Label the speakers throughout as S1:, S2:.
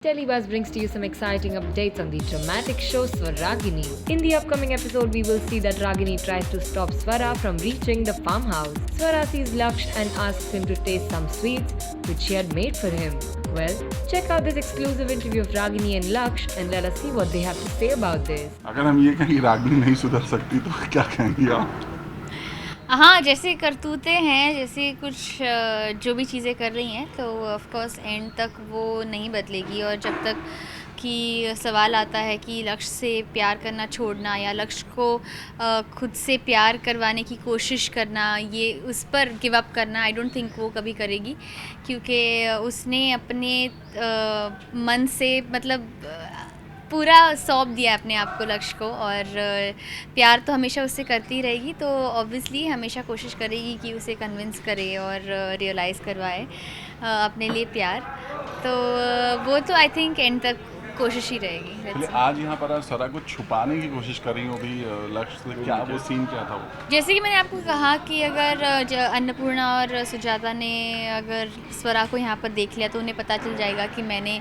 S1: Telebuzz brings to you some exciting updates on the dramatic show Swaragini. In the upcoming episode, we will see that Ragini tries to stop Swara from reaching the farmhouse. Swara sees Laksh and asks him to taste some sweets which she had made for him. Well, check out this exclusive interview of Ragini and Laksh and let us see what they have to say about this.
S2: अगर हम ये कहें कि रागिनी नहीं सुधर सकती तो क्या कहेंगे आप?
S3: हाँ, जैसे करतूतें हैं, जैसे कुछ जो भी चीज़ें कर रही हैं तो ऑफ़ कोर्स एंड तक वो नहीं बदलेगी। और जब तक कि सवाल आता है कि लक्ष्य से प्यार करना छोड़ना या लक्ष्य को खुद से प्यार करवाने की कोशिश करना, ये उस पर गिव अप करना, आई डोंट थिंक वो कभी करेगी, क्योंकि उसने अपने मन से मतलब पूरा सौंप दिया अपने आप को लक्ष्य को। और प्यार तो हमेशा उससे करती रहेगी, तो ऑब्वियसली हमेशा कोशिश करेगी कि उसे कन्विंस करे और रियलाइज़ करवाए अपने लिए प्यार। तो वो तो आई थिंक एंड तक कोशिश ही रहेगी।
S2: चलिए, आज यहाँ पर स्वरा को छुपाने की कोशिश कर रही हो भी लक्ष्य से, क्या वो सीन क्या था वो?
S3: जैसे कि मैंने आपको कहा कि अगर अन्नपूर्णा और सुजाता ने अगर स्वरा को यहाँ पर देख लिया तो उन्हें पता चल जाएगा कि मैंने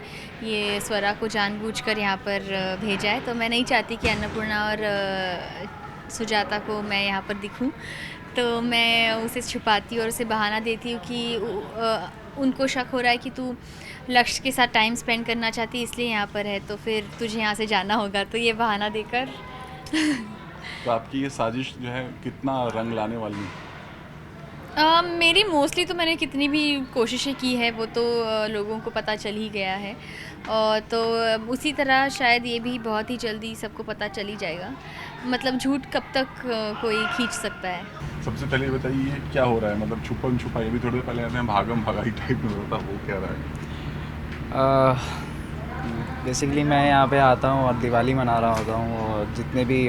S3: ये स्वरा को जानबूझकर यहाँ पर भेजा है। तो मैं नहीं चाहती कि अन्नपूर्णा और सुजाता को मैं यहाँ पर दिखूँ, तो मैं उसे छुपाती और उसे बहाना देती हूँ कि उनको शक हो रहा है कि तू लक्ष्य के साथ टाइम स्पेंड करना चाहती है, इसलिए यहाँ पर है, तो फिर तुझे यहाँ से जाना होगा। तो ये बहाना देकर
S2: तो आपकी ये साजिश जो है कितना रंग लाने वाली है?
S3: मेरी मोस्टली तो मैंने कितनी भी कोशिशें की है वो तो लोगों को पता चल ही गया है। और तो उसी तरह शायद ये भी बहुत ही जल्दी सबको पता चल ही जाएगा। मतलब झूठ कब तक कोई खींच सकता है।
S2: सबसे पहले ये बताइए ये क्या हो रहा है, मतलब छुपन छुपाई भी थोड़ी देर पहले आते हैं भागम भगाई टाइप में होता, वो क्या रहा है?
S4: बेसिकली मैं यहाँ पे आता हूँ और दिवाली मना रहा होता हूँ, और जितने भी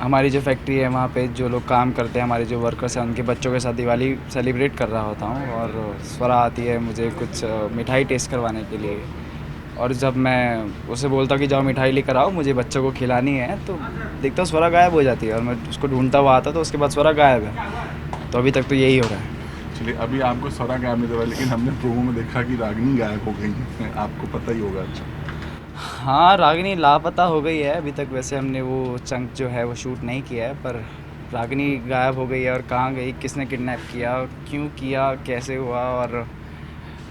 S4: हमारी जो फैक्ट्री है वहाँ पे जो लोग काम करते हैं, हमारे जो वर्कर्स हैं, उनके बच्चों के साथ दिवाली सेलिब्रेट कर रहा होता हूँ। और स्वरा आती है मुझे कुछ मिठाई टेस्ट करवाने के लिए, और जब मैं उसे बोलता हूँ कि जाओ मिठाई लेकर आओ, मुझे बच्चों को खिलानी है, तो देखता हूँ स्वरा गायब हो जाती है और मैं उसको ढूंढता हुआ आता, तो उसके बाद स्वरा गायब है। तो अभी तक तो यही हो रहा है।
S2: चलिए, अभी आपको स्वरा गायब नहीं हुआ, लेकिन हमने प्रोमो में देखा कि रागिनी गायब हो गई है, आपको पता ही होगा। अच्छा,
S4: हाँ, रागिनी लापता हो गई है। अभी तक वैसे हमने वो चंक जो है वो शूट नहीं किया है, पर रागिनी गायब हो गई है। और कहाँ गई, किसने किडनैप किया, क्यों किया, कैसे हुआ, और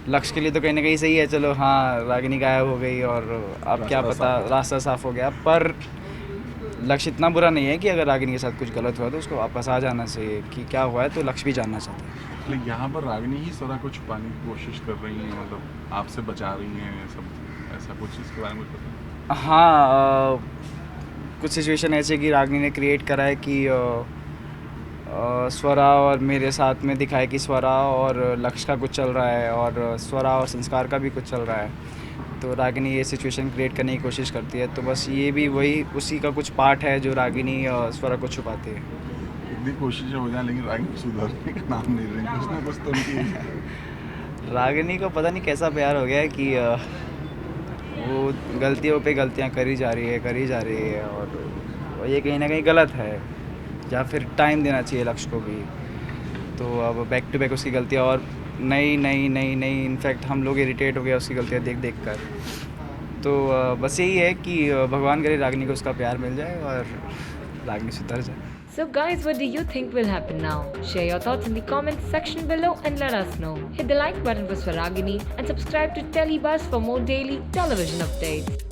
S4: लक्ष्य के लिए तो कहीं ना कहीं सही है, चलो हाँ रागिनी गायब हो गई और अब क्या पता रास्ता साफ हो गया। पर लक्ष्य इतना बुरा नहीं है कि अगर रागिनी के साथ कुछ गलत हुआ तो उसको वापस आ जाना चाहिए कि क्या हुआ है, तो लक्ष्य भी जानना चाहता है।
S2: लेकिन यहाँ पर रागिनी ही स्वरा को छुपाने की कोशिश कर रही है, मतलब आपसे बचा रही हैं सब, ऐसा कुछ इसके बारे में पता है?
S4: हाँ, कुछ सिचुएशन ऐसे कि रागिनी ने क्रिएट करा है कि स्वरा और मेरे साथ में दिखाए कि स्वरा और लक्ष्य का कुछ चल रहा है और स्वरा और संस्कार का भी कुछ चल रहा है। तो रागिनी ये सिचुएशन क्रिएट करने की कोशिश करती है, तो बस ये भी वही उसी का कुछ पार्ट है जो रागिनी स्वरा को छुपाती है।
S2: इतनी कोशिशें हो जाए लेकिन रागिनी सुधरने का नाम नहीं रही, कुछ ना कुछ तो उनकी
S4: रागिनी को पता नहीं कैसा प्यार हो गया है कि वो गलतियों पे गलतियां करी जा रही है और ये कहीं ना कहीं गलत है, या फिर टाइम देना चाहिए लक्ष्य को भी। तो अब बैक टू बैक उसकी गलतियां और नई इनफैक्ट हम लोग इरिटेट हो गया उसकी गलतियां देख कर। तो बस यही है कि भगवान करे रागिनी को उसका प्यार मिल जाए और रागिनी सुधर जाए।
S1: So guys, what do you think will happen now? Share your thoughts in the comments section below and let us know. Hit the like button for Swaragini and subscribe to Telebuzz for more daily television updates.